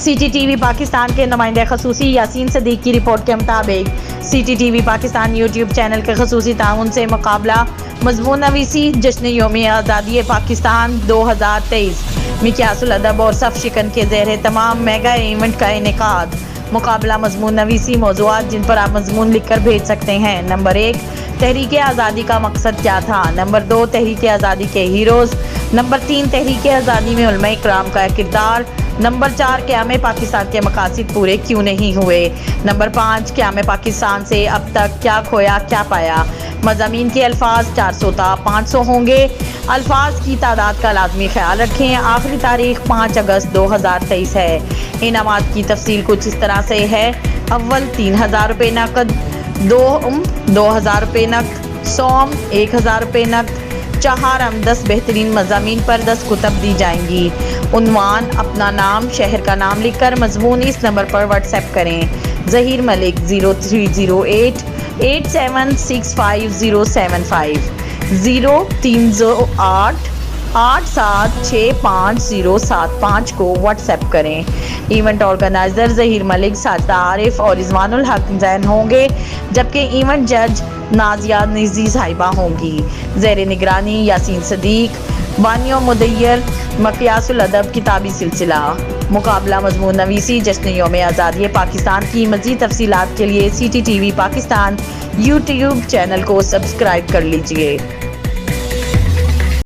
سی T T V Pakistan کے نمائندہ خصوصی یاسین صدیق کی رپورٹ کے مطابق C T T V Pakistan YouTube channel کے خصوصی تعاون سے مقابلہ مضمون نویسی جشن یوم آزادی پاکستان 2023 مقیاس الادب اور صف شکن کے زیر تمام میگا ایونٹ کا انعقاد۔ مقابلہ مضمون نویسی موضوعات جن پر آپ مضمون لکھ کر بھیج سکتے ہیں۔ نمبر 1 تحریک آزادی کا مقصد کیا تھا؟ نمبر 2 تحریک آزادی کے ہیروز۔ نمبر 3 تحریک آزادی میں علماء کرام کا کردار۔ نمبر 4 قیام پاکستان کے مقاصد پورے کیوں نہیں ہوئے؟ نمبر 5 قیام پاکستان سے اب تک کیا کھویا کیا پایا؟ مضامین کے الفاظ 400 تا 500 ہوں گے۔ الفاظ کی تعداد کا لازمی خیال رکھیں۔ آخری تاریخ 5 اگست 2023 ہے۔ انعامات کی تفصیل کچھ اس طرح سے ہے۔ اول 3000 روپے نقد، دوم 2000 روپے نقد، سوم 1000 روپے نقد، چہارم 10 بہترین مضامین پر 10 کتب دی جائیں گی۔ عنوان اپنا نام، شہر کا نام لکھ کر مضمون اس نمبر پر واٹس ایپ کریں۔ ظہیر ملک 0308 8765 0308 8765 کو واٹس ایپ کریں۔ ایونٹ آرگنائزر ظہیر ملک، ساجدہ عارف اور رضوان الحق زین ہوں گے، جبکہ ایونٹ جج نازیہ نزی صاحبہ ہوں گی۔ زیر نگرانی یاسین صدیق، بانیو مدیر، مقیاس الادب کتابی سلسلہ۔ مقابلہ مضمون نویسی جشن یوم آزادی پاکستان کی مزید تفصیلات کے لیے C T T V Pakistan YouTube channel کو سبسکرائب کر لیجئے۔